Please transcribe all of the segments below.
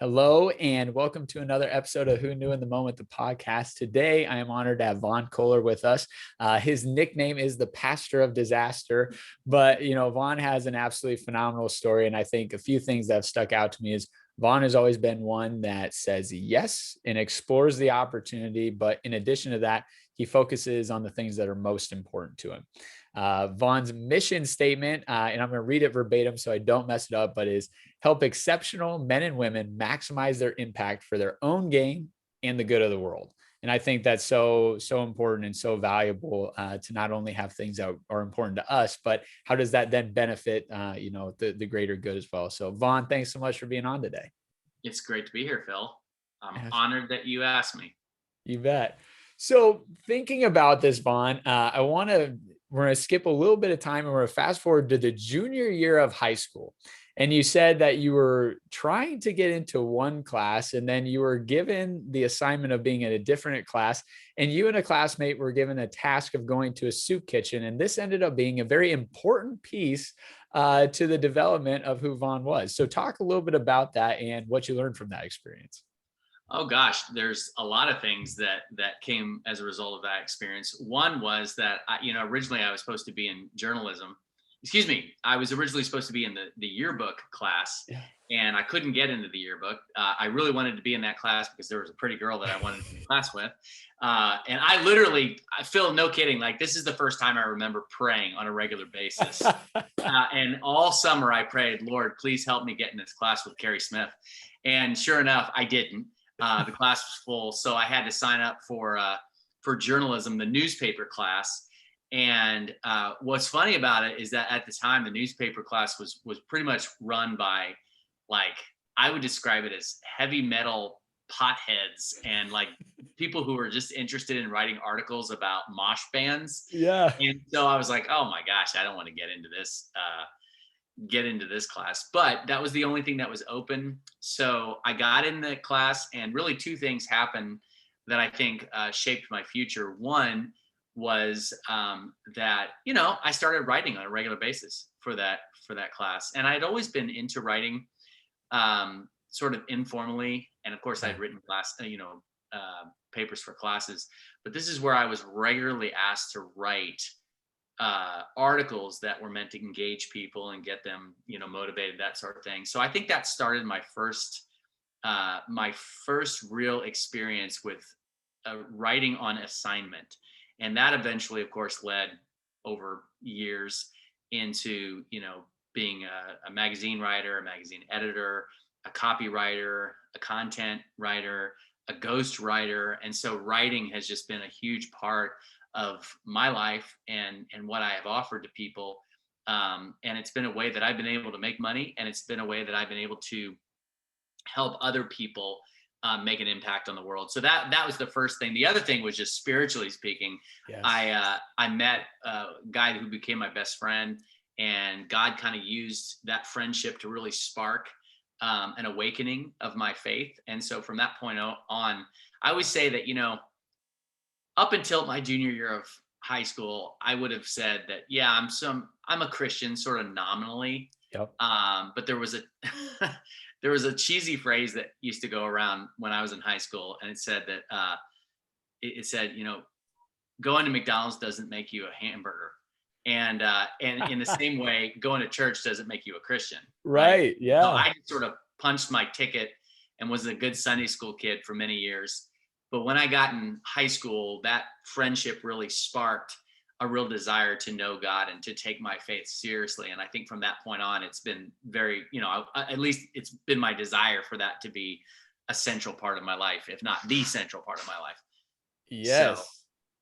Hello, and welcome to another episode of Who Knew in the Moment, the podcast. Today, I am honored to have Vaughn Kohler with us. His nickname is the Pastor of Disaster, but Vaughn has an absolutely phenomenal story. And I think a few things that have stuck out to me is Vaughn has always been one that says yes and explores the opportunity. But in addition to that, he focuses on the things that are most important to him. Vaughn's mission statement, and I'm going to read it verbatim so I don't mess it up, but is help exceptional men and women maximize their impact for their own gain and the good of the world. And I think that's so important and so valuable to not only have things that are important to us, but how does that then benefit, the greater good as well. So Vaughn, thanks so much for being on today. It's great to be here, Phil. I'm honored that you asked me. You bet. So thinking about this, Vaughn, we're going to skip a little bit of time and we're going to fast forward to the junior year of high school. And you said that you were trying to get into one class and then you were given the assignment of being in a different class, and you and a classmate were given a task of going to a soup kitchen. And this ended up being a very important piece to the development of who Vaughn was. So talk a little bit about that and what you learned from that experience. Oh gosh, there's a lot of things that came as a result of that experience. One was that originally I was supposed to be in journalism. Excuse me, I was originally supposed to be in the yearbook class, and I couldn't get into the yearbook. I really wanted to be in that class because there was a pretty girl that I wanted to be in class with, and I feel no kidding. Like, this is the first time I remember praying on a regular basis, and all summer I prayed, Lord, please help me get in this class with Carrie Smith, and sure enough, I didn't. The class was full, so I had to sign up for journalism, the newspaper class. And what's funny about it is that at the time, the newspaper class was pretty much run by, like, I would describe it as heavy metal potheads and like people who were just interested in writing articles about mosh bands. Yeah. And so I was like, oh my gosh, I don't want to get into this class, but that was the only thing that was open. So I got in the class, and really two things happened that I think shaped my future. One was that I started writing on a regular basis for that class, and I'd always been into writing, sort of informally, and of course I'd written papers for classes, but this is where I was regularly asked to write articles that were meant to engage people and get them, motivated, that sort of thing. So I think that started my first real experience with writing on assignment. And that eventually, of course, led over years into, being a magazine writer, a magazine editor, a copywriter, a content writer, a ghost writer. And so writing has just been a huge part of my life and what I have offered to people. And it's been a way that I've been able to make money, and it's been a way that I've been able to help other people make an impact on the world. So that was the first thing. The other thing was just spiritually speaking. Yes. I met a guy who became my best friend, and God kind of used that friendship to really spark an awakening of my faith. And so from that point on, I always say that, up until my junior year of high school, I would have said that, yeah, I'm a Christian sort of nominally. Yep. But there was a cheesy phrase that used to go around when I was in high school, and it said that it said, going to McDonald's doesn't make you a hamburger, and in the same way, going to church doesn't make you a Christian. Right. Yeah. So I sort of punched my ticket and was a good Sunday school kid for many years. But when I got in high school, that friendship really sparked a real desire to know God and to take my faith seriously. And I think from that point on, it's been very, at least it's been my desire for that to be a central part of my life, if not the central part of my life. Yes. So,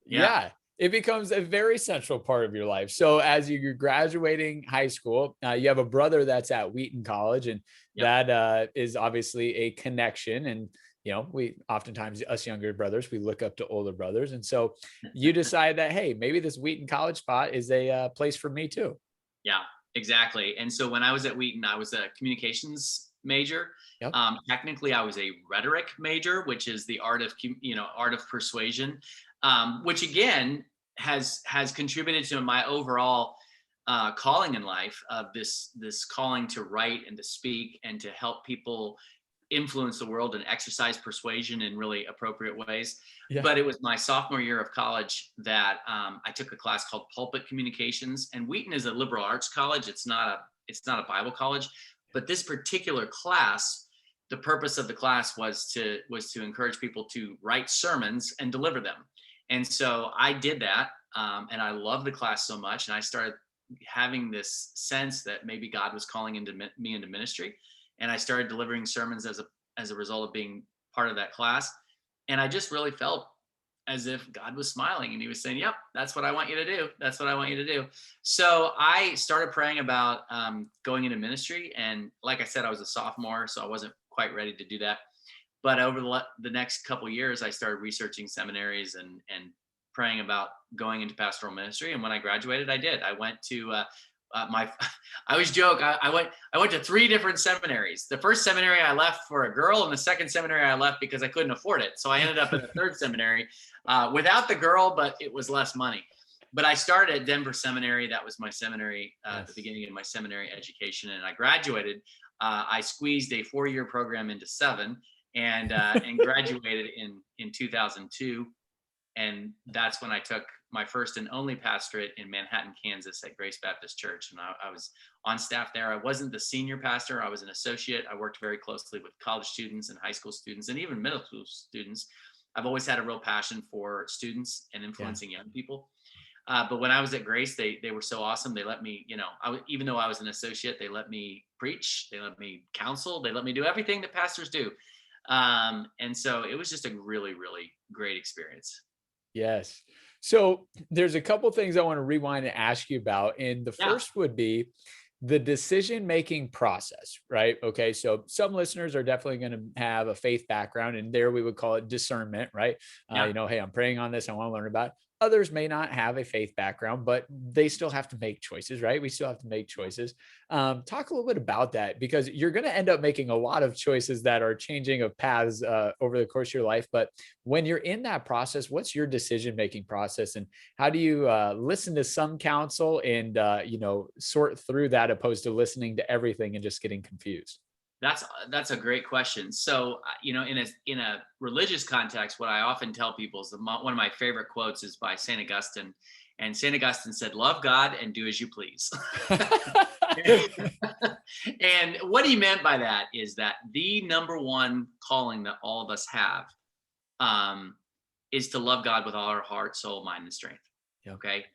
yeah. It becomes a very central part of your life. So as you're graduating high school, you have a brother that's at Wheaton College, and that is obviously a connection. And we oftentimes, us younger brothers, we look up to older brothers. And so you decide that, hey, maybe this Wheaton College spot is a place for me too. Yeah, exactly. And so when I was at Wheaton, I was a communications major. Yep. Technically, I was a rhetoric major, which is the art of persuasion, which again has contributed to my overall calling in life of this calling to write and to speak and to help people influence the world and exercise persuasion in really appropriate ways. Yeah. But it was my sophomore year of college that I took a class called Pulpit Communications. And Wheaton is a liberal arts college. It's not a Bible college. But this particular class, the purpose of the class was to encourage people to write sermons and deliver them. And so I did that, and I loved the class so much, and I started having this sense that maybe God was calling me into ministry, and I started delivering sermons as a result of being part of that class. And I just really felt as if God was smiling and he was saying, yep, that's what I want you to do. That's what I want you to do. So I started praying about going into ministry. And like I said, I was a sophomore, so I wasn't quite ready to do that. But over the next couple of years, I started researching seminaries and praying about going into pastoral ministry. And when I graduated, I did. I went to I always joke, I went to 3 different seminaries. The first seminary I left for a girl, and the second seminary I left because I couldn't afford it. So I ended up in the third seminary without the girl, but it was less money. But I started at Denver Seminary. That was my seminary, the beginning of my seminary education. And I graduated. I squeezed a 4-year program into 7 and graduated in 2002. And that's when I took my first and only pastorate in Manhattan, Kansas at Grace Baptist Church. And I was on staff there. I wasn't the senior pastor. I was an associate. I worked very closely with college students and high school students and even middle school students. I've always had a real passion for students and influencing young people. But when I was at Grace, they were so awesome. They let me, even though I was an associate, they let me preach, they let me counsel, they let me do everything that pastors do. And so it was just a really, really great experience. Yes. So there's a couple things I want to rewind and ask you about. And the first would be the decision-making process, right? Okay. So some listeners are definitely going to have a faith background, and there we would call it discernment, right? Hey, I'm praying on this. I want to learn about it. Others may not have a faith background, but they still have to make choices, right? We still have to make choices. Talk a little bit about that, because you're going to end up making a lot of choices that are changing of paths over the course of your life. But when you're in that process, what's your decision-making process, and how do you listen to some counsel and, sort through that opposed to listening to everything and just getting confused? That's a great question. So, in a religious context, what I often tell people is one of my favorite quotes is by St. Augustine. And St. Augustine said, love God and do as you please. And what he meant by that is that the number one calling that all of us have is to love God with all our heart, soul, mind, and strength. Yeah. Okay.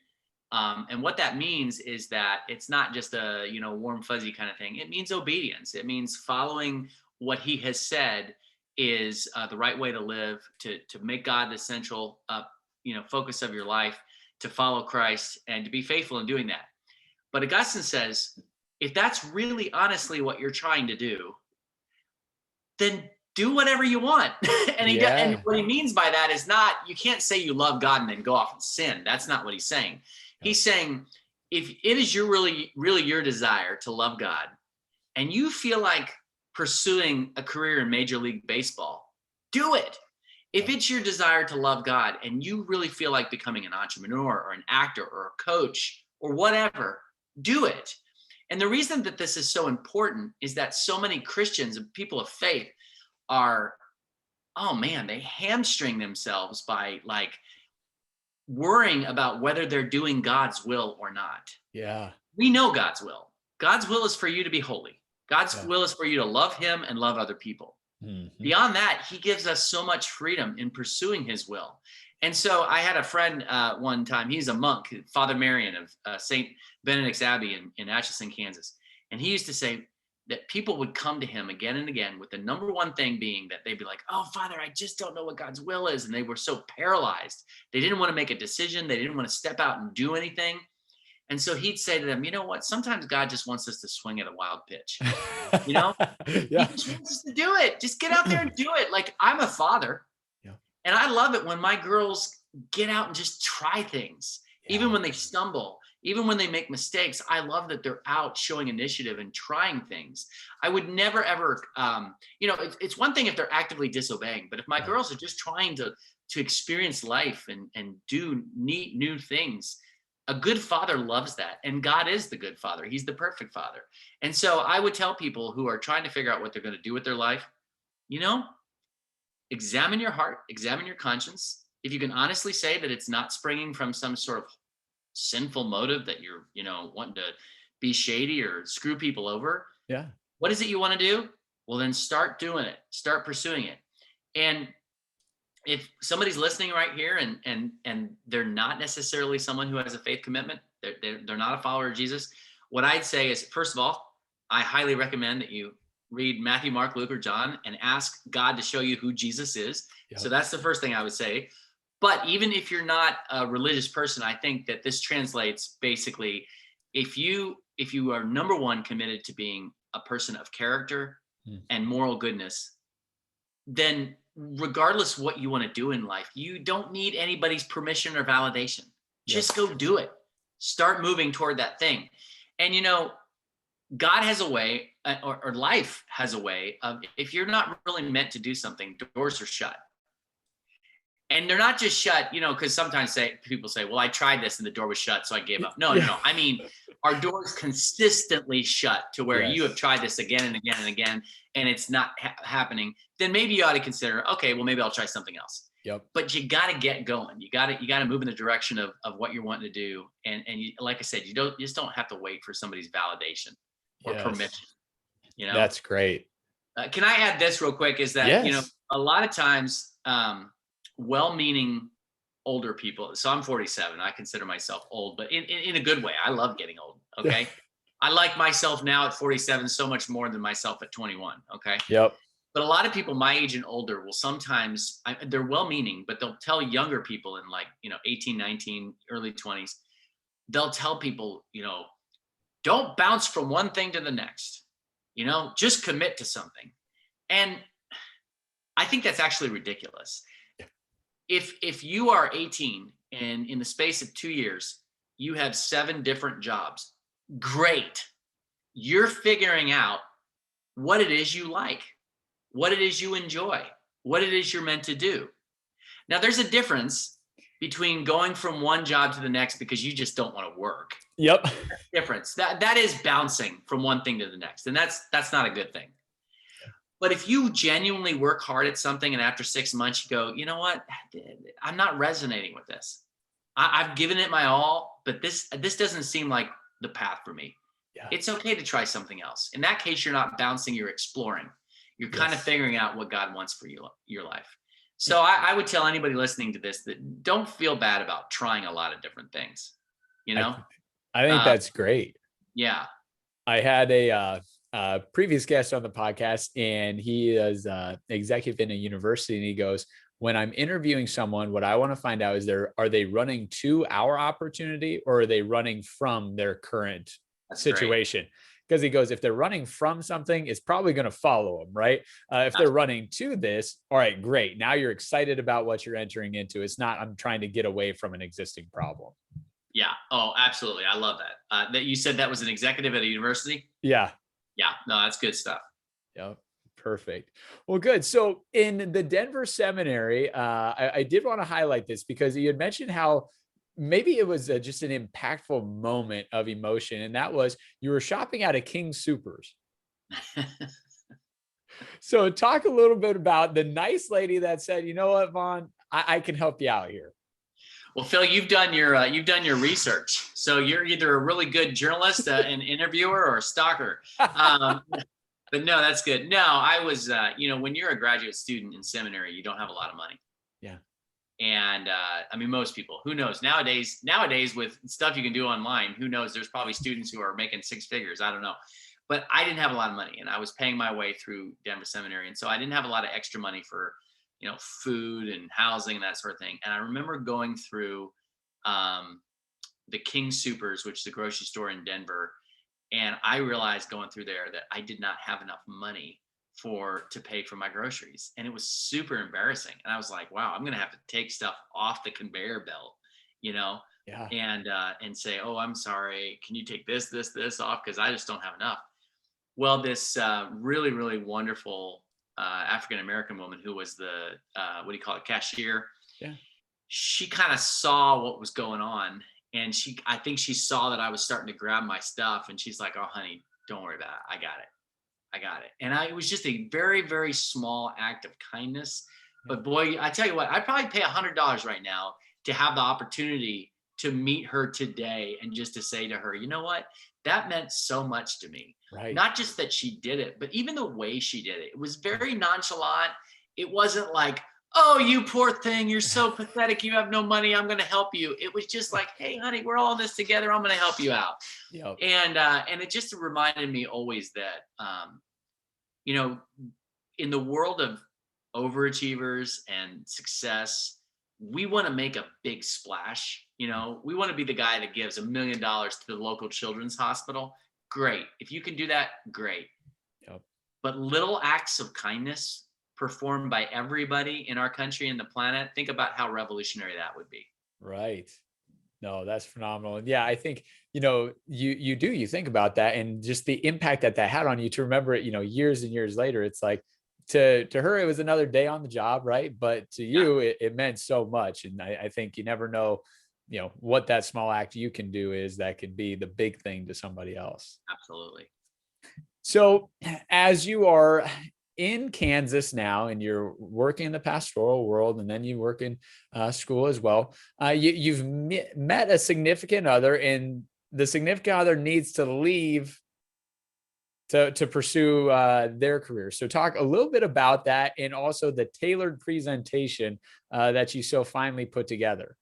And what that means is that it's not just a, warm, fuzzy kind of thing. It means obedience. It means following what he has said is the right way to live, to make God the central, focus of your life, to follow Christ and to be faithful in doing that. But Augustine says, if that's really honestly what you're trying to do, then do whatever you want. And what he means by that is not, you can't say you love God and then go off and sin. That's not what he's saying. He's saying, if it is really your desire to love God, and you feel like pursuing a career in Major League Baseball, do it. If it's your desire to love God and you really feel like becoming an entrepreneur or an actor or a coach or whatever, do it. And the reason that this is so important is that so many Christians and people of faith are, they hamstring themselves by worrying about whether they're doing God's will or not. Yeah. We know God's will. God's will is for you to be holy. God's will is for you to love him and love other people. Mm-hmm. Beyond that, he gives us so much freedom in pursuing his will. And so I had a friend one time, he's a monk, Father Marion of St. Benedict's Abbey in Atchison, Kansas. And he used to say that people would come to him again and again with the number one thing being that they'd be like, oh, Father, I just don't know what God's will is. And they were so paralyzed. They didn't want to make a decision. They didn't want to step out and do anything. And so he'd say to them, you know what? Sometimes God just wants us to swing at a wild pitch. He just wants us to do it. Just get out there and do it. Like, I'm a father. And I love it when my girls get out and just try things, even when they stumble. Even when they make mistakes, I love that they're out showing initiative and trying things. I would never, ever, it's one thing if they're actively disobeying, but if my girls are just trying to experience life and do neat new things, a good father loves that. And God is the good father. He's the perfect father. And so I would tell people who are trying to figure out what they're going to do with their life, you know, examine your heart, examine your conscience. If you can honestly say that it's not springing from some sort of sinful motive that you're, wanting to be shady or screw people over, Yeah. what is it you want to do? Well, then start doing it, start pursuing it. And if somebody's listening right here and they're not necessarily someone who has a faith commitment, they're not a follower of Jesus, what I'd say is, first of all, I highly recommend that you read Matthew, Mark, Luke, or John and ask God to show you who Jesus is. Yep. So that's the first thing I would say. But even if you're not a religious person, I think that this translates basically, if you are, number one, committed to being a person of character and moral goodness, then regardless what you want to do in life, you don't need anybody's permission or validation. Just go do it. Start moving toward that thing. And God has a way, or life has a way of, if you're not really meant to do something, doors are shut. And they're not just shut, because sometimes people say, well, I tried this and the door was shut, so I gave up. No. I mean, our doors consistently shut to where you have tried this again and again and again, and it's not happening. Then maybe you ought to consider, okay, well, maybe I'll try something else. Yep. But you got to get going. You got to move in the direction of what you're wanting to do. And you, like I said, you just don't have to wait for somebody's validation or permission. That's great. Can I add this real quick? Is that, a lot of times, well-meaning older people. So I'm 47. I consider myself old, but in a good way. I love getting old. Okay. I like myself now at 47 so much more than myself at 21. Okay. Yep. But a lot of people my age and older will sometimes, they're well-meaning, but they'll tell younger people in 18, 19, early 20s, they'll tell people, don't bounce from one thing to the next, just commit to something. And I think that's actually ridiculous. If you are 18 and in the space of 2 years, you have 7 different jobs, great. You're figuring out what it is you like, what it is you enjoy, what it is you're meant to do. Now, there's a difference between going from one job to the next because you just don't want to work. Yep. Difference. That is bouncing from one thing to the next. And that's not a good thing. But if you genuinely work hard at something and after 6 months you go, you know what, I'm not resonating with this. I've given it my all, but this doesn't seem like the path for me. Yeah. It's okay to try something else. In that case, you're not bouncing, you're exploring. You're kind of figuring out what God wants for your life. So I would tell anybody listening to this that don't feel bad about trying a lot of different things. I think that's great. Yeah. I had a previous guest on the podcast, and he is executive in a university, and he goes, when I'm interviewing someone, what I want to find out is are they running to our opportunity, or are they running from their current situation? Because he goes, if they're running from something, it's probably going to follow them, right? If they're running to this, all right, great. Now you're excited about what you're entering into. It's not, I'm trying to get away from an existing problem. Yeah. Oh, absolutely. I love that. That you said that was an executive at a university? Yeah. Yeah. No, that's good stuff. Yep. Perfect. Well, good. So in the Denver seminary, I did want to highlight this because you had mentioned how maybe it was just an impactful moment of emotion. And that was, you were shopping at a King Supers. So talk a little bit about the nice lady that said, you know what, Vaughn, I can help you out here. Well, Phil, you've done your research. So you're either a really good journalist, an interviewer, or a stalker. But no, that's good. No, I was, when you're a graduate student in seminary, you don't have a lot of money. Yeah. And I mean, most people, who knows, nowadays with stuff you can do online, who knows, there's probably students who are making 6 figures. I don't know, but I didn't have a lot of money, and I was paying my way through Denver seminary. And so I didn't have a lot of extra money for, food and housing and that sort of thing. And I remember going through the King Supers, which is the grocery store in Denver. And I realized going through there that I did not have enough money to pay for my groceries. And it was super embarrassing. And I was like, wow, I'm going to have to take stuff off the conveyor belt, Yeah. And say, oh, I'm sorry. Can you take this off? Because I just don't have enough. Well, this really, really wonderful African-American woman who was the, cashier. Yeah. She kind of saw what was going on. And I think she saw that I was starting to grab my stuff, and she's like, oh, honey, don't worry about it. I got it. I got it. And it was just a very, very small act of kindness. But boy, I tell you what, I'd probably pay $100 right now to have the opportunity to meet her today and just to say to her, you know what, that meant so much to me. Right. Not just that she did it, but even the way she did it. It was very nonchalant. It wasn't like, oh, you poor thing, you're so pathetic, you have no money, I'm going to help you. It was just like, hey, honey, we're all in this together, I'm going to help you out. Yep. And it just reminded me always that, you know, in the world of overachievers and success, we want to make a big splash. You know, we want to be the guy that gives $1 million to the local children's hospital. Great. If you can do that, great. Yep. But little acts of kindness performed by everybody in our country and the planet, think about how revolutionary that would be. Right. No, that's phenomenal. And yeah, I think, you know, you think about that and just the impact that had on you to remember it, you know, years and years later. It's like to her, it was another day on the job, right? But to you, it meant so much. And I think you never know, you know, what that small act you can do is that could be the big thing to somebody else. Absolutely. So as you are in Kansas now and you're working in the pastoral world and then you work in school as well, you've met a significant other and the significant other needs to leave to pursue their career. So talk a little bit about that and also the tailored presentation that you so finely put together.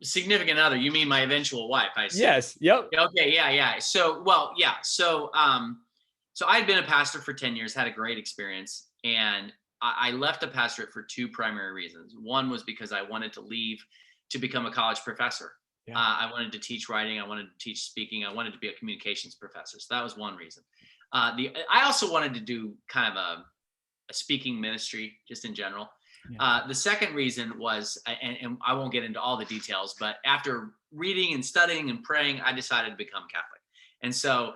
Significant other, you mean my eventual wife, I see. Yes. Yep. Okay. Yeah. So, well, yeah. So I'd been a pastor for 10 years, had a great experience. And I left the pastorate for two primary reasons. One was because I wanted to leave to become a college professor. Yeah. I wanted to teach writing. I wanted to teach speaking. I wanted to be a communications professor. So that was one reason. I also wanted to do kind of a speaking ministry just in general. Yeah. The second reason was, and I won't get into all the details, but after reading and studying and praying, I decided to become Catholic. And so,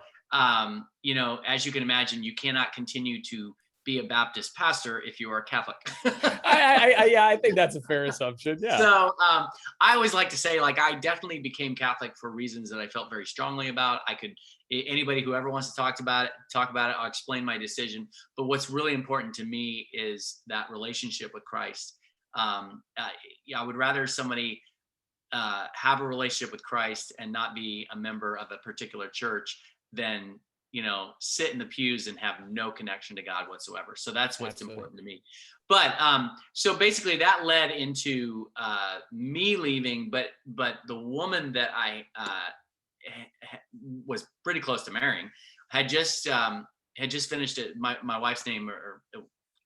you know, as you can imagine, you cannot continue to be a Baptist pastor if you are Catholic. I think that's a fair assumption. Yeah. So I always like to say, like, I definitely became Catholic for reasons that I felt very strongly about. Anybody who ever wants to talk about it, I'll explain my decision. But what's really important to me is that relationship with Christ. I would rather somebody have a relationship with Christ and not be a member of a particular church than, you know, sit in the pews and have no connection to God whatsoever. So that's what's important to me. But so basically that led into me leaving, but the woman that I was pretty close to marrying had just finished it. My wife's name, or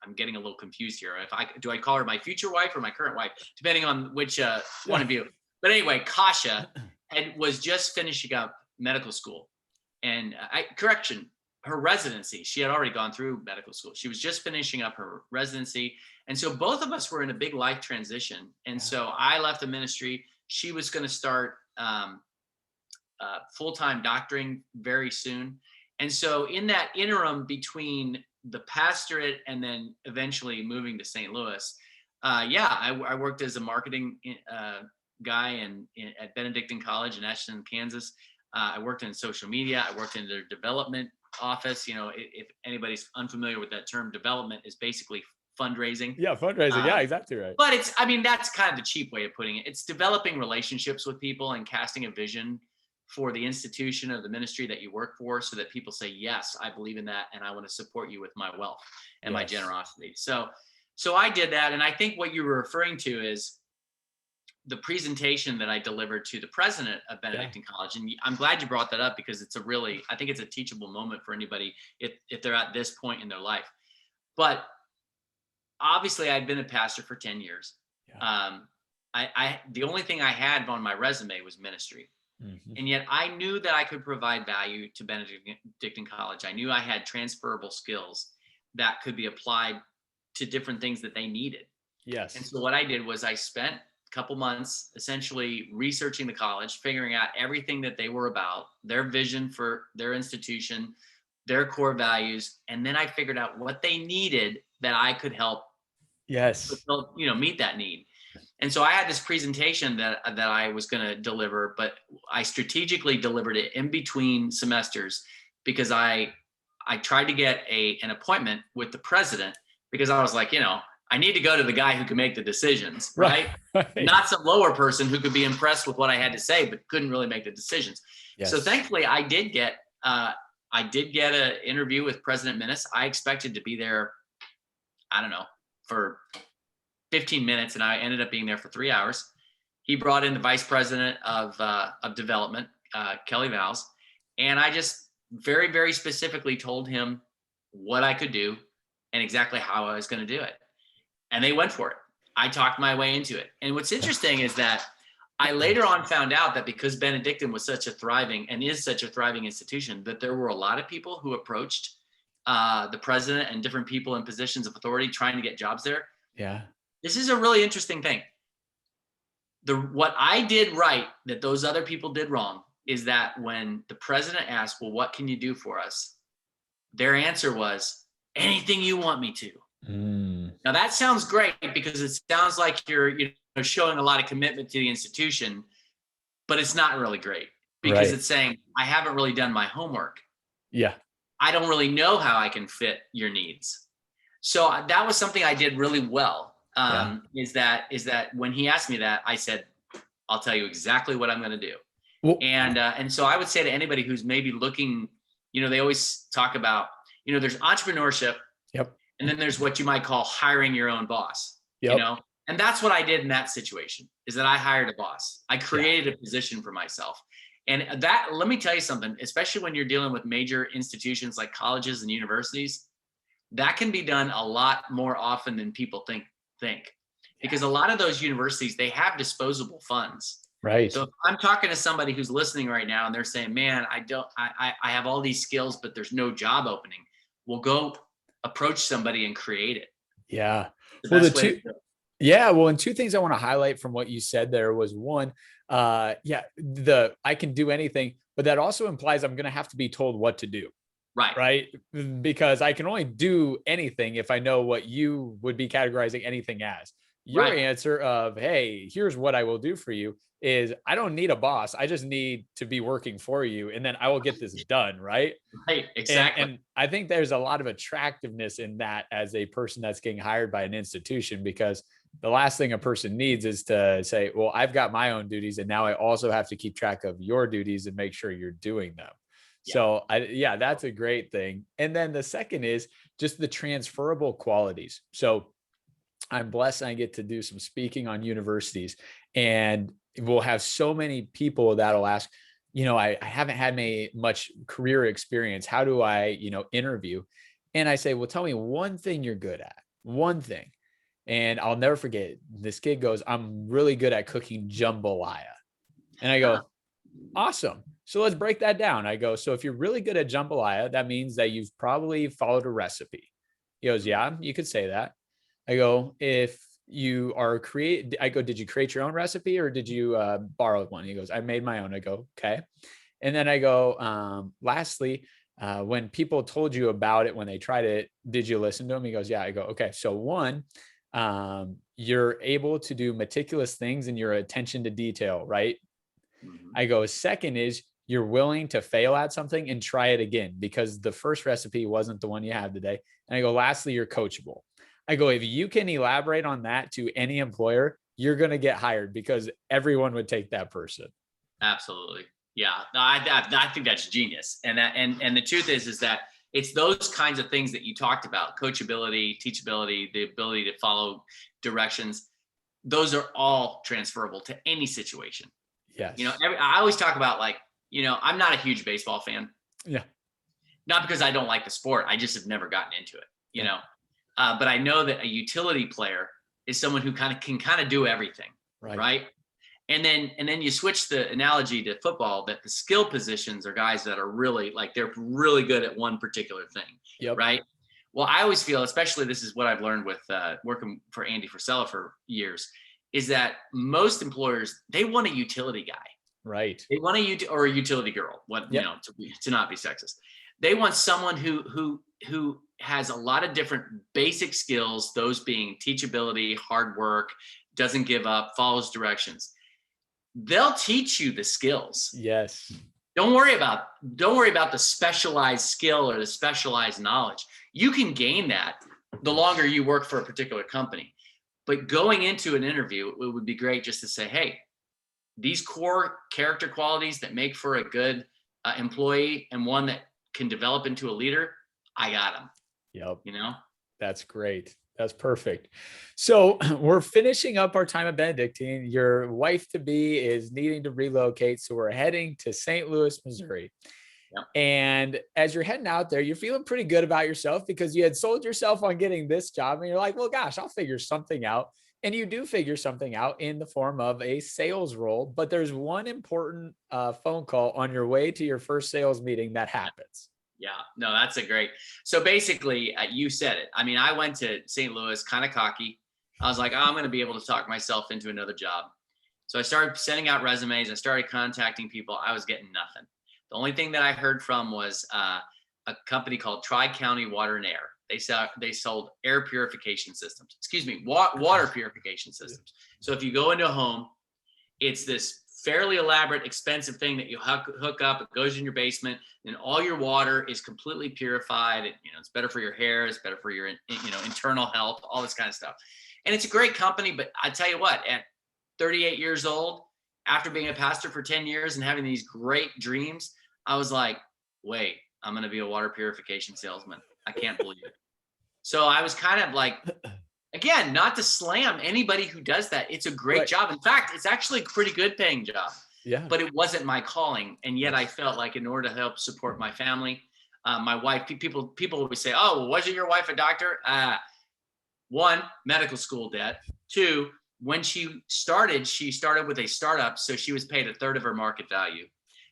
I'm getting a little confused here. Do I call her my future wife or my current wife, depending on which point of view. But anyway, Kasha was just finishing up medical school. And her residency. She had already gone through medical school. She was just finishing up her residency. And so both of us were in a big life transition. And so I left the ministry. She was going to start full-time doctoring very soon. And so in that interim between the pastorate and then eventually moving to St. Louis, I worked as a marketing guy at Benedictine College in Ashton, Kansas. I worked in social media. I worked in their development office. You know, if anybody's unfamiliar with that term, development is basically fundraising. Yeah, fundraising. Yeah, exactly right. But that's kind of the cheap way of putting it. It's developing relationships with people and casting a vision for the institution or the ministry that you work for, so that people say, yes, I believe in that, and I want to support you with my wealth and my generosity. So I did that. And I think what you were referring to is the presentation that I delivered to the president of Benedictine College. And I'm glad you brought that up, because I think it's a teachable moment for anybody if they're at this point in their life. But obviously I'd been a pastor for 10 years. Yeah. The only thing I had on my resume was ministry. Mm-hmm. And yet I knew that I could provide value to Benedictine College. I knew I had transferable skills that could be applied to different things that they needed. Yes. And so what I did was I spent couple months essentially researching the college, figuring out everything that they were about, their vision for their institution, their core values, and then I figured out what they needed that I could help meet that need. And so I had this presentation that I was going to deliver, but I strategically delivered it in between semesters, because I I tried to get an appointment with the president because I was like, I need to go to the guy who can make the decisions, right? Not some lower person who could be impressed with what I had to say, but couldn't really make the decisions. Yes. So thankfully I did get an interview with President Minnis. I expected to be there, I don't know, for 15 minutes, and I ended up being there for 3 hours. He brought in the vice president of development, Kelly Vowles, and I just very, very specifically told him what I could do and exactly how I was going to do it. And they went for it. I talked my way into it. And what's interesting is that I later on found out that because Benedictine was such a thriving institution, that there were a lot of people who approached the president and different people in positions of authority trying to get jobs there. Yeah. This is a really interesting thing. What I did right that those other people did wrong is that when the president asked, well, what can you do for us? Their answer was, anything you want me to. Now that sounds great because it sounds like you're showing a lot of commitment to the institution, but it's not really great because it's saying, I haven't really done my homework. Yeah. I don't really know how I can fit your needs. So that was something I did really well. Is that when he asked me that, I said, I'll tell you exactly what I'm going to do. Well, and so I would say to anybody who's maybe looking, they always talk about, there's entrepreneurship. Yep. And then there's what you might call hiring your own boss, and that's what I did in that situation is that I hired a boss. I created a position for myself. And that, let me tell you something, especially when you're dealing with major institutions like colleges and universities, that can be done a lot more often than people think. Because a lot of those universities, they have disposable funds. Right. So if I'm talking to somebody who's listening right now and they're saying, man, I have all these skills, but there's no job opening. We'll go approach somebody and create it. Yeah. Well, and two things I want to highlight from what you said there was one, I can do anything, but that also implies I'm going to have to be told what to do. Right. Because I can only do anything if I know what you would be categorizing anything as. Your answer of, hey, here's what I will do for you is I don't need a boss. I just need to be working for you. And then I will get this done. Right. Right. Exactly. And I think there's a lot of attractiveness in that as a person that's getting hired by an institution, because the last thing a person needs is to say, well, I've got my own duties and now I also have to keep track of your duties and make sure you're doing them. Yeah. So that's a great thing. And then the second is just the transferable qualities. So I'm blessed I get to do some speaking on universities, and we'll have so many people that'll ask, I haven't had much career experience. How do I, interview? And I say, well, tell me one thing you're good at, one thing. And I'll never forget, this kid goes, I'm really good at cooking jambalaya. And I go, awesome. So let's break that down. I go, so if you're really good at jambalaya, that means that you've probably followed a recipe. He goes, yeah, you could say that. I go, if you are did you create your own recipe or did you borrow one? He goes, I made my own. I go, okay. And then I go, lastly, when people told you about it, when they tried it, did you listen to them? He goes, yeah. I go, okay. So one, you're able to do meticulous things in your attention to detail, right? Mm-hmm. I go, second is you're willing to fail at something and try it again because the first recipe wasn't the one you have today. And I go, lastly, you're coachable. I go, if you can elaborate on that to any employer, you're going to get hired because everyone would take that person. Absolutely. Yeah. No, I think that's genius. And the truth is that it's those kinds of things that you talked about, coachability, teachability, the ability to follow directions. Those are all transferable to any situation. Yes. I always talk about I'm not a huge baseball fan. Yeah. Not because I don't like the sport. I just have never gotten into it, but I know that a utility player is someone who can do everything. Right. And then you switch the analogy to football, that the skill positions are guys that are really they're really good at one particular thing. Yep. Right. Well, I always feel, especially this is what I've learned with working for Andy Frisella for years, is that most employers, they want a utility guy. Right. They want or a utility girl, to not be sexist. They want someone who has a lot of different basic skills, those being teachability, hard work, doesn't give up, follows directions. They'll teach you the skills. Yes. Don't worry about the specialized skill or the specialized knowledge. You can gain that the longer you work for a particular company. But going into an interview, it would be great just to say, hey, these core character qualities that make for a good employee and one that can develop into a leader, I got them. Yep. You know? That's great. That's perfect. So we're finishing up our time at Benedictine. Your wife-to-be is needing to relocate. So we're heading to St. Louis, Missouri. Yep. And as you're heading out there, you're feeling pretty good about yourself because you had sold yourself on getting this job. And you're like, well, gosh, I'll figure something out. And you do figure something out in the form of a sales role. But there's one important phone call on your way to your first sales meeting that happens. Yeah, no, that's a great. So basically, you said it. I mean, I went to St. Louis kind of cocky. I was like, oh, I'm going to be able to talk myself into another job. So I started sending out resumes. I started contacting people. I was getting nothing. The only thing that I heard from was a company called Tri-County Water and Air. They sold air purification systems. Excuse me, water purification systems. So if you go into a home, it's this fairly elaborate, expensive thing that you hook up. It goes in your basement, and all your water is completely purified. It's better for your hair. It's better for your, internal health, all this kind of stuff. And it's a great company. But I tell you what, at 38 years old, after being a pastor for 10 years and having these great dreams, I was like, wait, I'm going to be a water purification salesman. I can't believe it. So I was kind of like, again, not to slam anybody who does that. It's a great job. In fact, it's actually a pretty good paying job. Yeah. But it wasn't my calling. And yet I felt like in order to help support my family, my wife, people would say, oh, well, wasn't your wife a doctor? One, medical school debt. Two, when she started with a startup. So she was paid a third of her market value.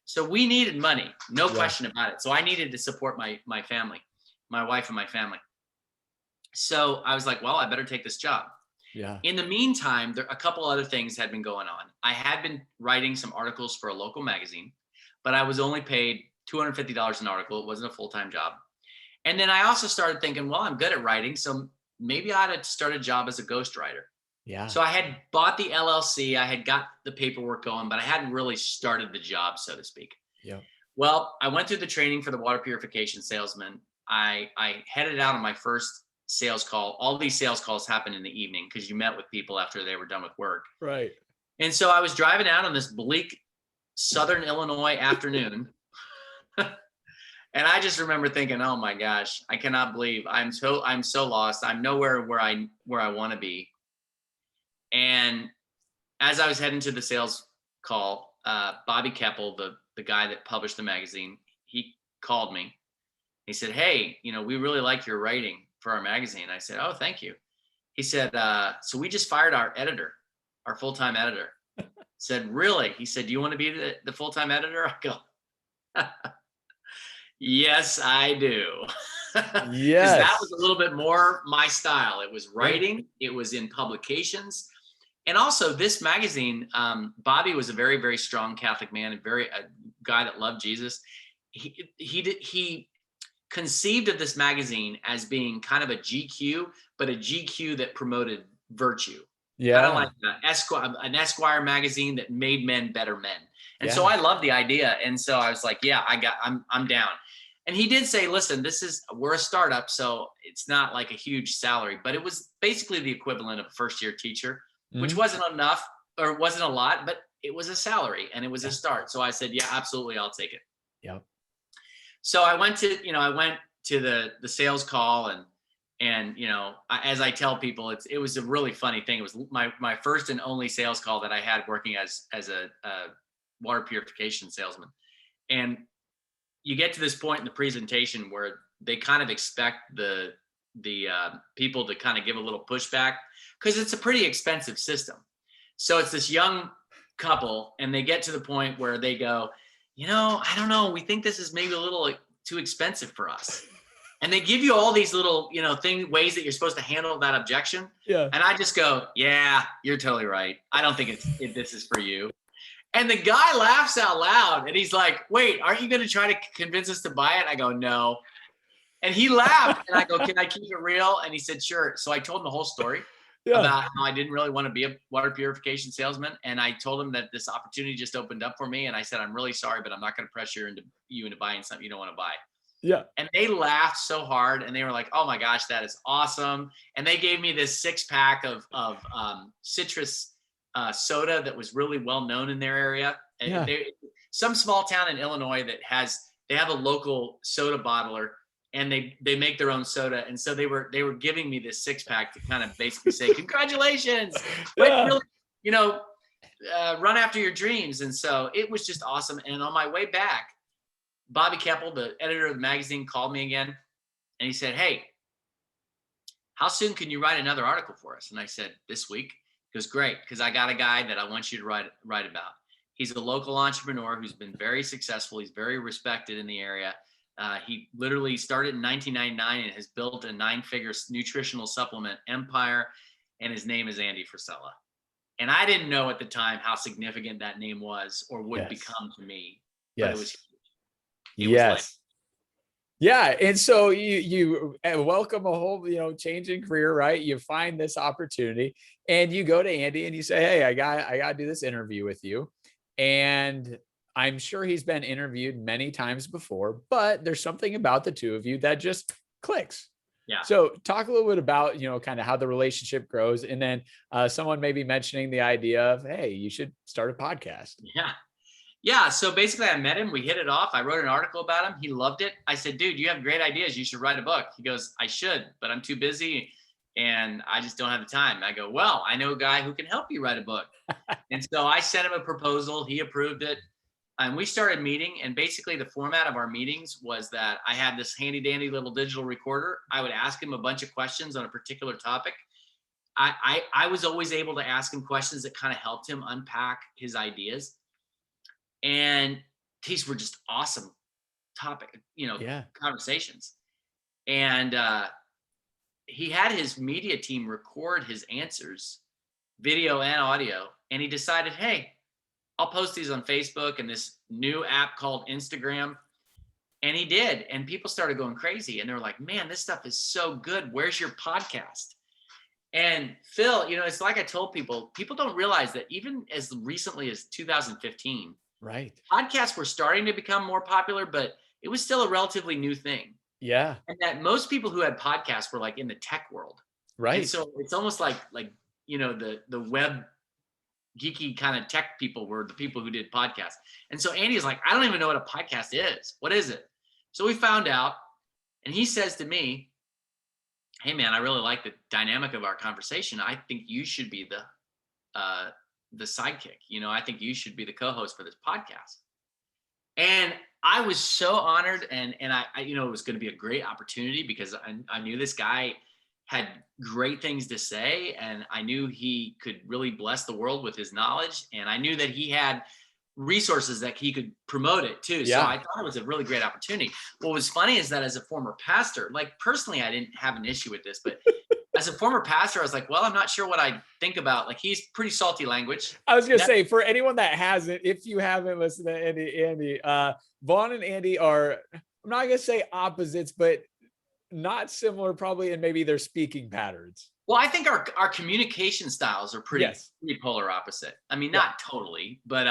So we needed money, no question about it. So I needed to support my family, my wife and my family. So I was like, well, I better take this job. Yeah. In the meantime, a couple other things had been going on. I had been writing some articles for a local magazine, but I was only paid $250 an article. It wasn't a full-time job. And then I also started thinking, well, I'm good at writing, so maybe I ought to start a job as a ghostwriter. Yeah. So I had bought the LLC. I had got the paperwork going, but I hadn't really started the job, so to speak. Yeah. Well, I went through the training for the water purification salesman. I headed out on my first sales call. All these sales calls happened in the evening because you met with people after they were done with work. Right. And so I was driving out on this bleak Southern Illinois afternoon. And I just remember thinking, oh my gosh, I cannot believe I'm so lost. I'm nowhere where I want to be. And as I was heading to the sales call, Bobby Keppel, the guy that published the magazine, he called me. He said, hey, we really like your writing for our magazine. I said, oh, thank you. He said, so we just fired our editor, our full-time editor. Said, really? He said, do you want to be the full-time editor? I go, yes, I do. Yes. That was a little bit more my style. It was writing. It was in publications. And also this magazine, Bobby was a very, very strong Catholic man, a guy that loved Jesus. He conceived of this magazine as being kind of a GQ, but a GQ that promoted virtue. Yeah. Kind of like an Esquire magazine that made men better men. And so I loved the idea. And so I was like, yeah, I'm down. And he did say, listen, we're a startup, so it's not like a huge salary, but it was basically the equivalent of a first-year teacher, which wasn't enough or wasn't a lot, but it was a salary and it was a start. So I said, yeah, absolutely, I'll take it. Yeah. So I went to the sales call and as I tell people, it was a really funny thing. It was my first and only sales call that I had working as a water purification salesman. And you get to this point in the presentation where they kind of expect the people to kind of give a little pushback because it's a pretty expensive system. So it's this young couple and they get to the point where they go, I don't know, we think this is maybe a little too expensive for us. And they give you all these little, ways that you're supposed to handle that objection. Yeah. And I just go, yeah, you're totally right. I don't think this is for you. And the guy laughs out loud and he's like, wait, aren't you going to try to convince us to buy it? I go, no. And he laughed and I go, can I keep it real? And he said, sure. So I told him the whole story. about how I didn't really want to be a water purification salesman. And I told him that this opportunity just opened up for me. And I said, I'm really sorry, but I'm not going to pressure you into buying something you don't want to buy. Yeah. And they laughed so hard, and they were like, oh my gosh, that is awesome. And they gave me this 6-pack of citrus soda that was really well known in their area. Yeah. Some small town in Illinois that they have a local soda bottler, and they make their own soda. And so they were giving me this 6-pack to kind of basically say, congratulations, really, run after your dreams. And so it was just awesome. And on my way back, Bobby Keppel, the editor of the magazine, called me again, and he said, hey, how soon can you write another article for us? And I said, this week. He goes, great, because I got a guy that I want you to write about. He's a local entrepreneur who's been very successful. He's very respected in the area. He literally started in 1999 and has built a 9-figure nutritional supplement empire, and his name is Andy Frisella. And I didn't know at the time how significant that name was or would become to me, but it was huge. Yeah. And so you welcome a whole, change in career, right? You find this opportunity and you go to Andy and you say, hey, I got to do this interview with you. And I'm sure he's been interviewed many times before, but there's something about the two of you that just clicks. Yeah. So talk a little bit about, kind of how the relationship grows. And then someone may be mentioning the idea of, hey, you should start a podcast. Yeah. So basically I met him, we hit it off. I wrote an article about him. He loved it. I said, dude, you have great ideas. You should write a book. He goes, I should, but I'm too busy and I just don't have the time. And I go, well, I know a guy who can help you write a book. And so I sent him a proposal. He approved it. And we started meeting. And basically the format of our meetings was that I had this handy dandy little digital recorder. I would ask him a bunch of questions on a particular topic. I was always able to ask him questions that kind of helped him unpack his ideas. And these were just awesome conversations. And he had his media team record his answers, video and audio. And he decided, hey, I'll post these on Facebook and this new app called Instagram. And he did. And people started going crazy. And they're like, man, this stuff is so good. Where's your podcast? And Phil, it's like I told people don't realize that even as recently as 2015, right, podcasts were starting to become more popular, but it was still a relatively new thing. Yeah. And that most people who had podcasts were like in the tech world. Right. And so it's almost like the web geeky kind of tech people were the people who did podcasts. And so Andy's like, I don't even know what a podcast is. What is it? So we found out, and he says to me, hey man, I really like the dynamic of our conversation. I think you should be the sidekick. I think you should be the co-host for this podcast. And I was so honored, and I it was going to be a great opportunity because I knew this guy had great things to say, and I knew he could really bless the world with his knowledge, and I knew that he had resources that he could promote it too. So I thought it was a really great opportunity. What was funny is that as a former pastor, like personally, I didn't have an issue with this, but as a former pastor, I was like, well, I'm not sure what I think about. Like, he's pretty salty language. I was going to say, for anyone that hasn't, if you haven't listened to Andy, Vaughn and Andy are, I'm not going to say opposites, but not similar probably in maybe their speaking patterns. Well, I think our communication styles are pretty polar opposite. I mean, not totally, but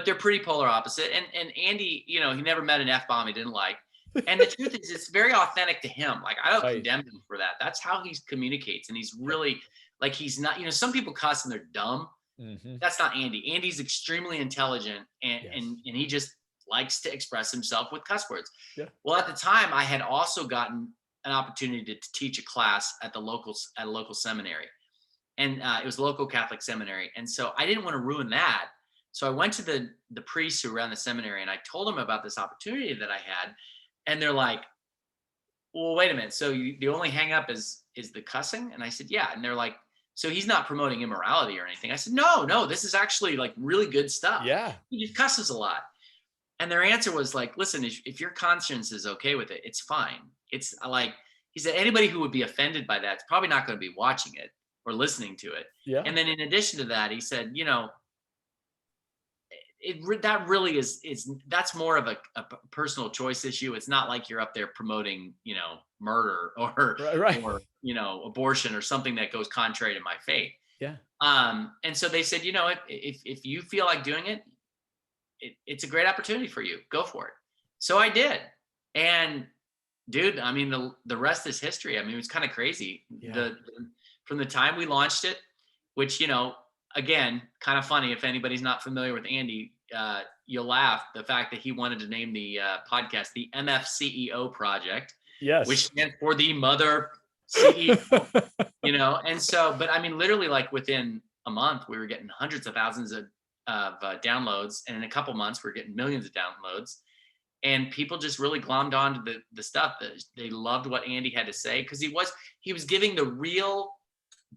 they're pretty polar opposite. And Andy, he never met an F-bomb he didn't like. And the truth is, it's very authentic to him. Like, I don't condemn him for that. That's how he communicates. And he's really like, he's not, some people cuss and they're dumb. Mm-hmm. That's not Andy. Andy's extremely intelligent and he just likes to express himself with cuss words. Yeah. Well, at the time I had also gotten an opportunity to teach a class at a local seminary. And it was a local Catholic seminary. And so I didn't want to ruin that. So I went to the priests who ran the seminary and I told them about this opportunity that I had. And they're like, well, wait a minute. So the only hang up is the cussing? And I said, yeah. And they're like, so he's not promoting immorality or anything. I said, no, this is actually like really good stuff. Yeah. He just cusses a lot. And their answer was like, listen, if your conscience is okay with it, it's fine. It's like, he said, anybody who would be offended by that is probably not going to be watching it or listening to it. Yeah. And then in addition to that, he said, that really is that's more of a personal choice issue. It's not like you're up there promoting, murder or Right. or abortion or something that goes contrary to my faith. Yeah. And so they said, if you feel like doing it, it's a great opportunity for you. Go for it. So I did. And dude, I mean, the rest is history. I mean, it was kind of crazy. Yeah. From the time we launched it, which, again, kind of funny. If anybody's not familiar with Andy, you'll laugh. The fact that he wanted to name the podcast the MFCEO project, Yes. which stands for the Mother CEO, And so, but I mean, literally, like within a month, we were getting hundreds of thousands of downloads, and in a couple months, we're getting millions of downloads. And people just really glommed on to the stuff. That they loved what Andy had to say, because he was giving the real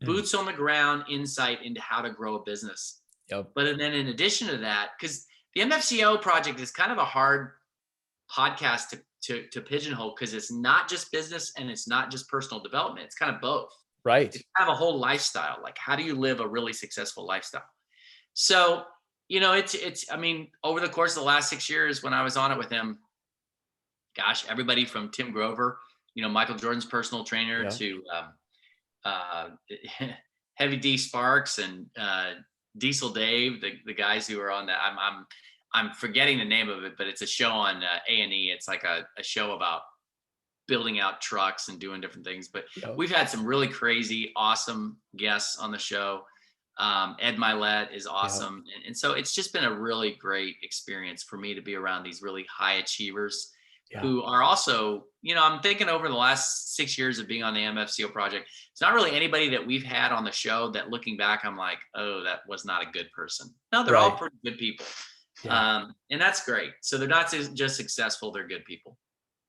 boots on the ground insight into how to grow a business. Yep. But then in addition to that, because the MFCEO project is kind of a hard podcast to pigeonhole, because it's not just business and it's not just personal development. It's kind of both. Right. It's kind of a whole lifestyle. Like, how do you live a really successful lifestyle? So, I mean, over the course of the last 6 years when I was on it with him, gosh, everybody from Tim Grover, Michael Jordan's personal trainer, to Heavy D Sparks and Diesel Dave, the guys who are on that. I'm forgetting the name of it, but it's a show on A&E. It's like a show about building out trucks and doing different things. But we've had some really crazy, awesome guests on the show. Ed Milet is awesome. And so it's just been a really great experience for me to be around these really high achievers who are also, I'm thinking over the last 6 years of being on the MFCEO project, it's not really anybody that we've had on the show that looking back, I'm like, oh, that was not a good person. No, they're all pretty good people. And that's great. So they're not just successful, they're good people.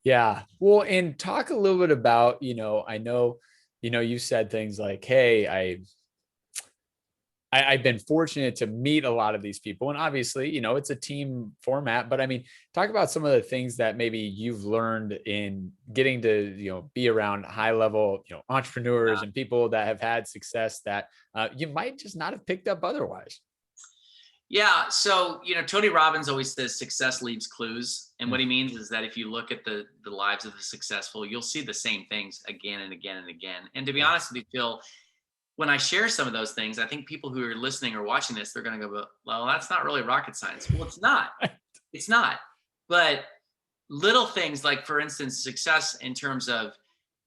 Yeah. Well, and talk a little bit about, I know, you said things like, hey, I've been fortunate to meet a lot of these people, and obviously, it's a team format, but I mean, talk about some of the things that maybe you've learned in getting to, be around high level, entrepreneurs and people that have had success that you might just not have picked up otherwise. Yeah. So, Tony Robbins always says success leaves clues. And what he means is that if you look at the lives of the successful, you'll see the same things again and again and again. And to be honest with you, Phil, when I share some of those things, I think people who are listening or watching this, they're going to go, well, that's not really rocket science. Well, it's not. It's not. But little things like, for instance, success in terms of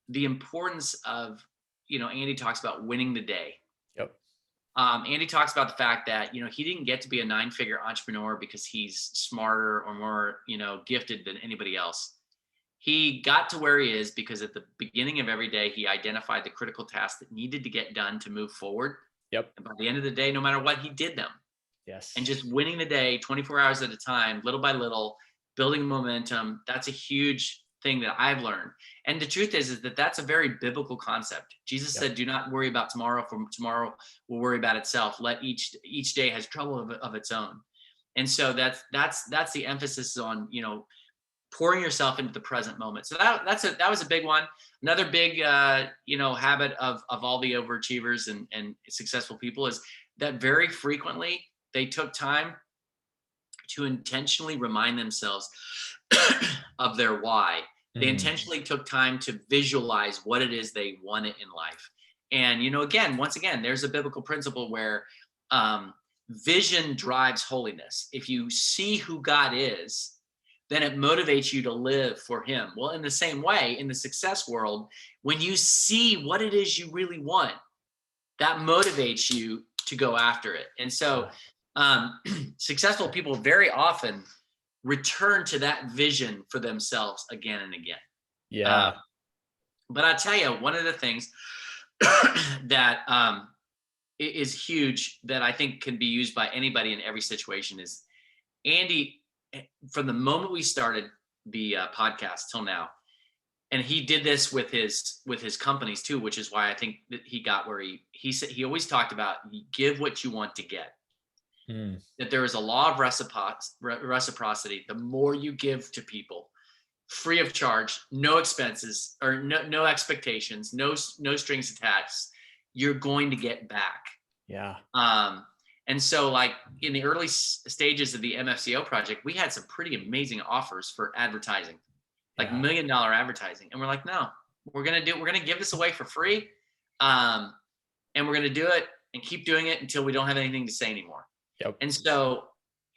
the importance of, Andy talks about winning the day. Yep. Andy talks about the fact that, he didn't get to be a 9-figure entrepreneur because he's smarter or more, gifted than anybody else. He got to where he is because at the beginning of every day, he identified the critical tasks that needed to get done to move forward. Yep. And by the end of the day, no matter what, he did them. Yes. And just winning the day 24 hours at a time, little by little, building momentum. That's a huge thing that I've learned. And the truth is that that's a very biblical concept. Jesus said, do not worry about tomorrow, for tomorrow will worry about itself. Let each day has trouble of its own. And so that's the emphasis on, pouring yourself into the present moment. So that was a big one. Another big, habit of all the overachievers and successful people is that very frequently they took time to intentionally remind themselves of their why. They intentionally took time to visualize what it is they wanted in life. And, once again, there's a biblical principle where vision drives holiness. If you see who God is, then it motivates you to live for him. Well, in the same way, in the success world, when you see what it is you really want, that motivates you to go after it. And so successful people very often return to that vision for themselves again and again. Yeah. But I tell you, one of the things that is huge that I think can be used by anybody in every situation is Andy, from the moment we started the podcast till now, and he did this with his companies too, which is why I think that he got where he said, he always talked about give what you want to get. That there is a law of reciprocity. The more you give to people free of charge, no expenses or no expectations, no strings attached, you're going to get back. Yeah. And so like in the early stages of the MFCEO project, we had some pretty amazing offers for advertising, like $1 million advertising. And we're like, no, we're going to give this away for free. And we're going to do it and keep doing it until we don't have anything to say anymore. Yep. And so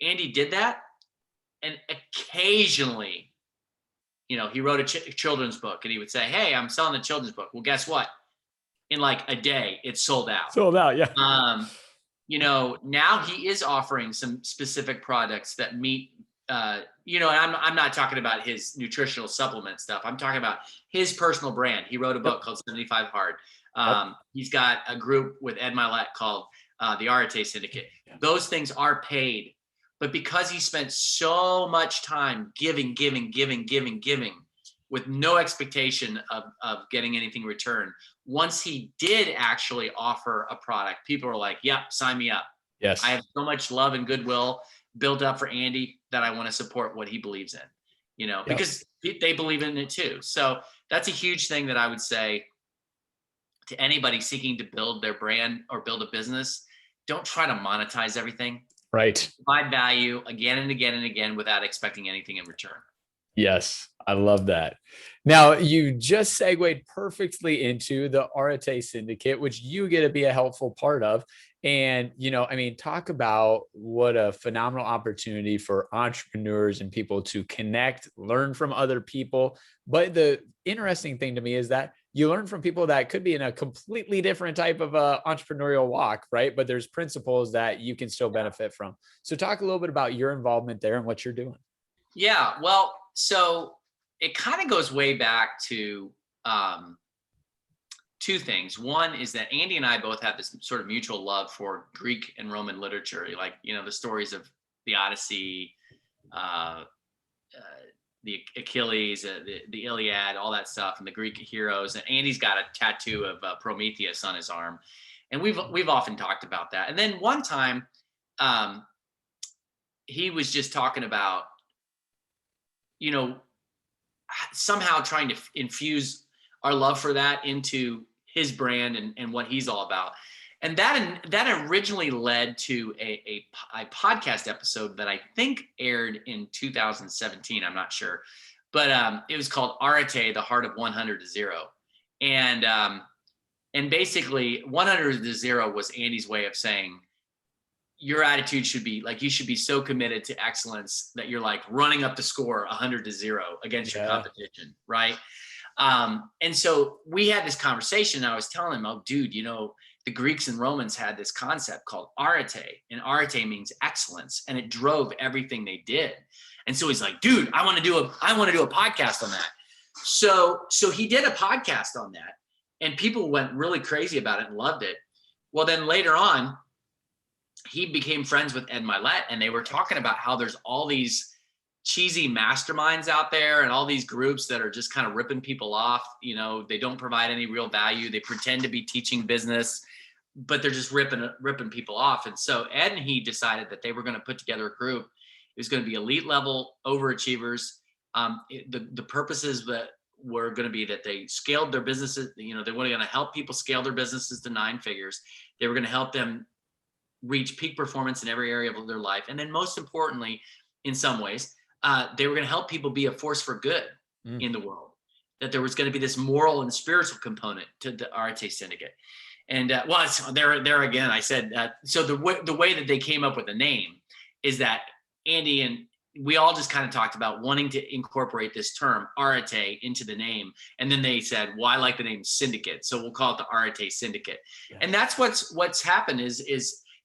Andy did that. And occasionally, he wrote a children's book and he would say, hey, I'm selling a children's book. Well, guess what? In like a day, it's sold out. Yeah. Now he is offering some specific products that meet, and I'm not talking about his nutritional supplement stuff. I'm talking about his personal brand. He wrote a book called 75 Hard. He's got a group with Ed Milet called the Areta Syndicate. Yeah. Those things are paid, but because he spent so much time giving with no expectation of getting anything returned, once he did actually offer a product, people were like, yep, sign me up. Yes. I have so much love and goodwill built up for Andy that I want to support what he believes in, because they believe in it too. So that's a huge thing that I would say to anybody seeking to build their brand or build a business. Don't try to monetize everything. Right. Provide value again and again and again without expecting anything in return. Yes, I love that. Now, you just segued perfectly into the Areta Syndicate, which you get to be a helpful part of. And, talk about what a phenomenal opportunity for entrepreneurs and people to connect, learn from other people. But the interesting thing to me is that you learn from people that could be in a completely different type of entrepreneurial walk, right? But there's principles that you can still benefit from. So talk a little bit about your involvement there and what you're doing. Yeah, well, so it kind of goes way back to two things. One is that Andy and I both have this sort of mutual love for Greek and Roman literature, like, the stories of the Odyssey, the Achilles, the Iliad, all that stuff, and the Greek heroes. And Andy's got a tattoo of Prometheus on his arm, and we've often talked about that. And then one time, he was just talking about, somehow trying to infuse our love for that into his brand and what he's all about. And that originally led to a podcast episode that I think aired in 2017. I'm not sure, but it was called Areta, the Heart of 100 to 0. And basically 100 to 0 was Andy's way of saying, your attitude should be like, you should be so committed to excellence that you're like running up the score 100 to 0 against your competition. Right. And so we had this conversation. And I was telling him, oh, dude, the Greeks and Romans had this concept called arete, and arete means excellence, and it drove everything they did. And so he's like, dude, I want to do a podcast on that. So he did a podcast on that, and people went really crazy about it and loved it. Well, then later on, he became friends with Ed Milet, and they were talking about how there's all these cheesy masterminds out there and all these groups that are just kind of ripping people off. They don't provide any real value. They pretend to be teaching business, but they're just ripping people off. And so Ed and he decided that they were going to put together a group. It was going to be elite level overachievers. The purposes that were going to be that they scaled their businesses. They were going to help people scale their businesses to 9 figures. They were going to help them reach peak performance in every area of their life. And then most importantly, in some ways, they were going to help people be a force for good in the world, that there was going to be this moral and spiritual component to the Areta Syndicate. And there again, I said, so the way that they came up with the name is that Andy and we all just kind of talked about wanting to incorporate this term Areta into the name. And then they said, well, I like the name Syndicate, so we'll call it the Areta Syndicate. Yeah. And that's what's happened is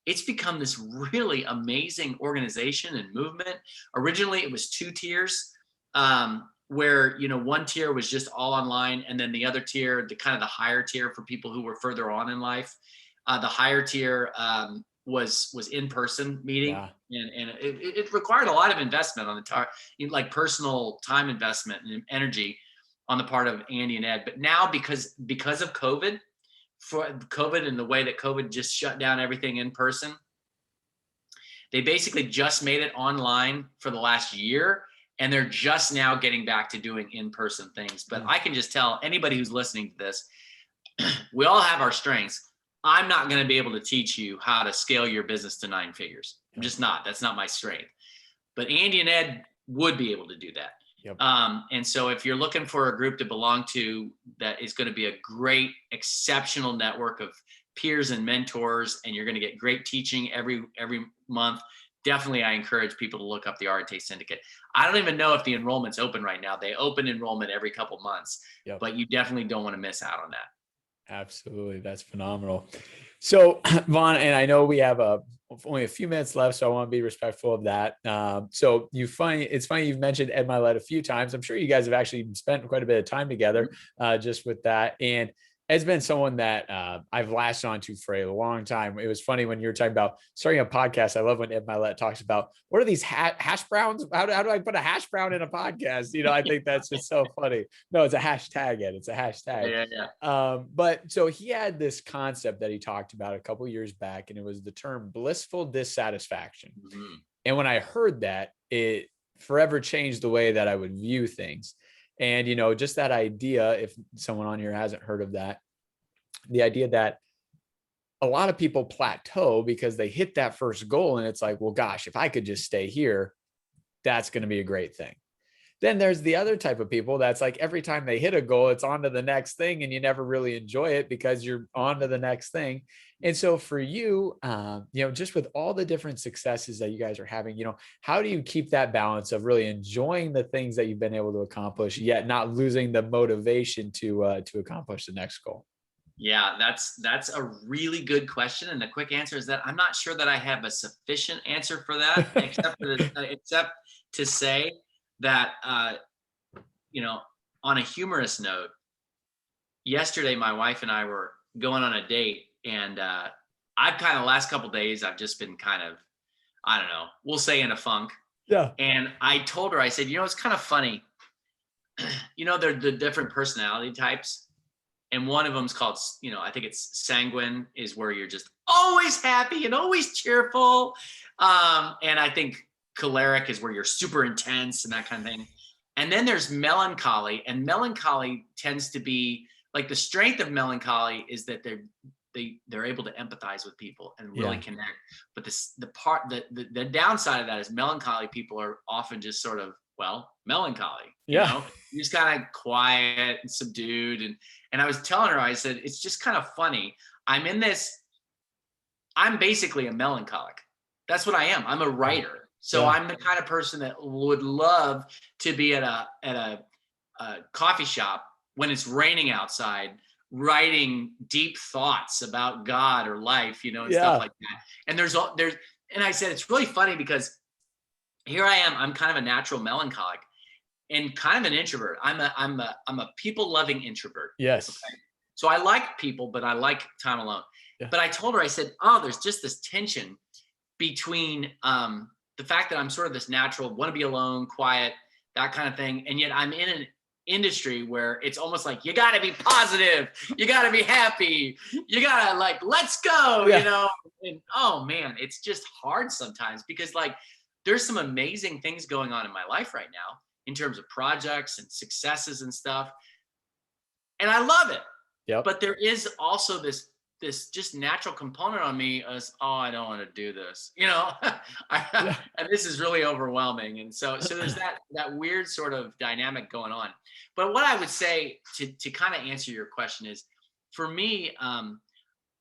it's become this really amazing organization and movement. Originally, it was 2 tiers, where one tier was just all online, and then the other tier, the higher tier for people who were further on in life. The higher tier was in-person meeting, and it required a lot of investment on like personal time investment and energy on the part of Andy and Ed. But now because of COVID. For COVID and the way that COVID just shut down everything in person, they basically just made it online for the last year, and they're just now getting back to doing in-person things. But I can just tell anybody who's listening to this, we all have our strengths. I'm not going to be able to teach you how to scale your business to 9 figures. I'm just not. That's not my strength. But Andy and Ed would be able to do that. Yep. And so if you're looking for a group to belong to that is going to be a great, exceptional network of peers and mentors, and you're going to get great teaching every month, definitely I encourage people to look up the Areta Syndicate. I don't even know if the enrollment's open right now. They open enrollment every couple months, but you definitely don't want to miss out on that. Absolutely. That's phenomenal. So Vaughn, and I know we have only a few minutes left, so I want to be respectful of that. So it's funny you've mentioned Ed Milet a few times. I'm sure you guys have actually spent quite a bit of time together just with that. And Ed's been someone that I've latched onto for a long time. It was funny when you were talking about starting a podcast. I love when Ed Milet talks about, what are these hash browns? How do I put a hash brown in a podcast? You know, I think that's just so funny. No, it's a hashtag, Ed. It's a hashtag. Yeah. But so he had this concept that he talked about a couple of years back, and it was the term blissful dissatisfaction. Mm-hmm. And when I heard that, it forever changed the way that I would view things. And, you know, just that idea, if someone on here hasn't heard of that, the idea that a lot of people plateau because they hit that first goal and it's like, well, gosh, if I could just stay here, that's going to be a great thing. Then there's the other type of people that's like, every time they hit a goal, it's on to the next thing, and you never really enjoy it because you're on to the next thing. And so for you, you know, just with all the different successes that you guys are having, you know, how do you keep that balance of really enjoying the things that you've been able to accomplish, yet not losing the motivation to accomplish the next goal? Yeah, that's a really good question. And the quick answer is that I'm not sure that I have a sufficient answer for that, except to say that, you know, on a humorous note, yesterday, my wife and I were going on a date, and I've kind of last couple of days, I've just been kind of, I don't know, we'll say in a funk. Yeah. And I told her, I said, you know, it's kind of funny. You know, they're the different personality types. And one of them's called, you know, I think it's sanguine, is where you're just always happy and always cheerful. And I think choleric is where you're super intense and that kind of thing. And then there's melancholy, and melancholy tends to be like, the strength of melancholy is that they're able to empathize with people and really connect. But the downside of that is melancholy people are often just sort of, well, melancholy, you know, you're just kind of quiet and subdued. And I was telling her, I said, it's just kind of funny. I'm basically a melancholic. That's what I am. I'm a writer. So I'm the kind of person that would love to be at a coffee shop when it's raining outside, writing deep thoughts about God or life, you know, and stuff like that. And I said, it's really funny because here I am. I'm kind of a natural melancholic and kind of an introvert. I'm a people-loving introvert. Yes. Okay? So I like people, but I like time alone. Yeah. But I told her, I said, oh, there's just this tension between the fact that I'm sort of this natural, want to be alone, quiet, that kind of thing. And yet I'm in an industry where it's almost like, you got to be positive, you got to be happy, you got to like, let's go, you know? And oh man, it's just hard sometimes because like, there's some amazing things going on in my life right now in terms of projects and successes and stuff. And I love it. Yep. But there is also this just natural component on me as, oh, I don't want to do this, you know, and this is really overwhelming. And so there's that weird sort of dynamic going on. But what I would say to kind of answer your question is, for me,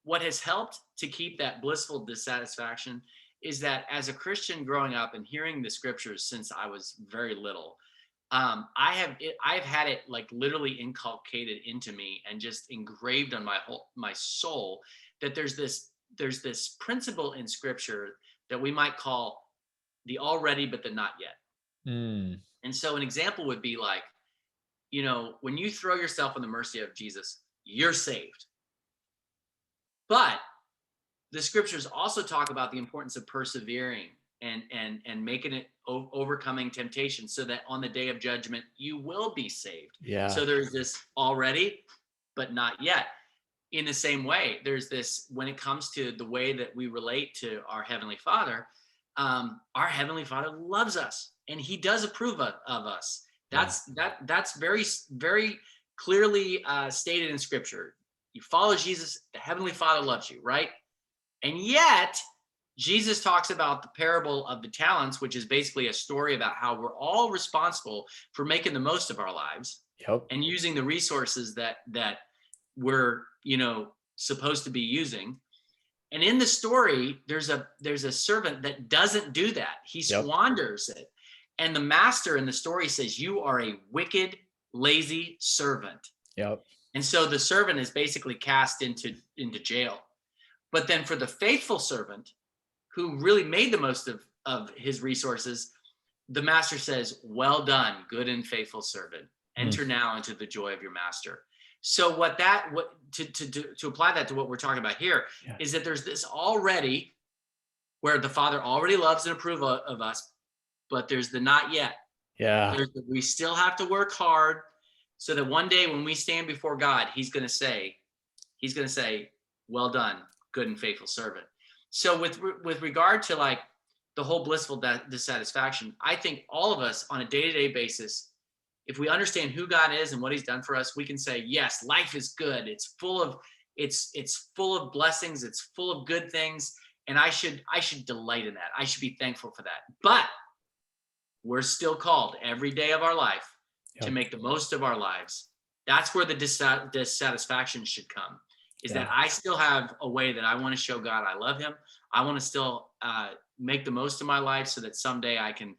what has helped to keep that blissful dissatisfaction is that as a Christian growing up and hearing the scriptures since I was very little, I've had it like literally inculcated into me and just engraved on my soul that there's this principle in scripture that we might call the already but the not yet. And so an example would be like, you know, when you throw yourself on the mercy of Jesus, you're saved. But the scriptures also talk about the importance of persevering and making it overcoming temptation so that on the day of judgment, you will be saved. Yeah. So there's this already, but not yet. In the same way, there's this, when it comes to the way that we relate to our Heavenly Father loves us and he does approve of us. That's very, very clearly stated in scripture. You follow Jesus, the Heavenly Father loves you, right? And yet, Jesus talks about the parable of the talents, which is basically a story about how we're all responsible for making the most of our lives and using the resources that we're, supposed to be using. And in the story, there's a servant that doesn't do that. He squanders it. And the master in the story says, "You are a wicked, lazy servant." And so the servant is basically cast into jail. But then for the faithful servant who really made the most of his resources, the master says, "Well done, good and faithful servant. Enter now into the joy of your master." So to apply that to what we're talking about here is that there's this already where the Father already loves and approves of us, but there's the not yet. We still have to work hard so that one day when we stand before God, he's going to say, "Well done, good and faithful servant." So with regard to like the whole blissful dissatisfaction, I think all of us on a day-to-day basis, if we understand who God is and what he's done for us, we can say, yes, life is good. It's full of blessings. It's full of good things. And I should delight in that. I should be thankful for that. But we're still called every day of our life to make the most of our lives. That's where the dissatisfaction should come, is that I still have a way that I want to show God I love him. I want to still make the most of my life so that someday I can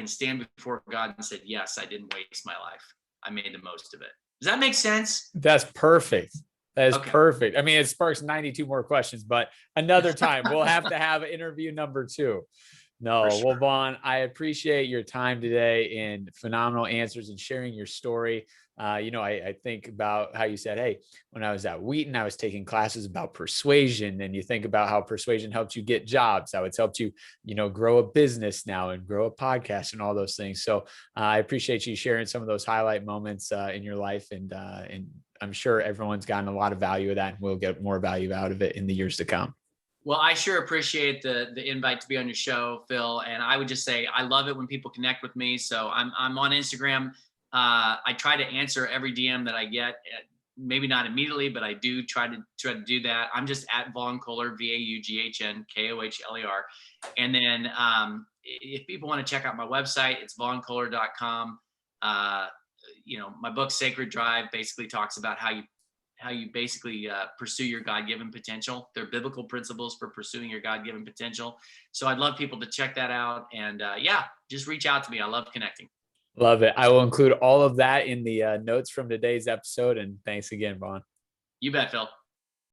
stand before God and say, yes, I didn't waste my life. I made the most of it. Does that make sense? That's perfect. That is perfect. I mean, it sparks 92 more questions, but another time we'll have to have interview number 2. No, sure. Well, Vaughn, I appreciate your time today and phenomenal answers and sharing your story. I think about how you said, hey, when I was at Wheaton, I was taking classes about persuasion, and you think about how persuasion helped you get jobs, how it's helped you, grow a business now and grow a podcast and all those things. So I appreciate you sharing some of those highlight moments in your life. And I'm sure everyone's gotten a lot of value of that, and we'll get more value out of it in the years to come. Well, I sure appreciate the invite to be on your show, Phil. And I would just say, I love it when people connect with me. So I'm on Instagram. I try to answer every DM that I get, maybe not immediately, but I do try to do that. I'm just at Vaughn Kohler, VAUGHNKOHLER. And then if people want to check out my website, it's vaughnkohler.com. My book, Sacred Drive, basically talks about how you basically pursue your God-given potential. They're biblical principles for pursuing your God-given potential. So I'd love people to check that out. And just reach out to me. I love connecting. Love it. I will include all of that in the notes from today's episode. And thanks again, Vaughn. You bet, Phil.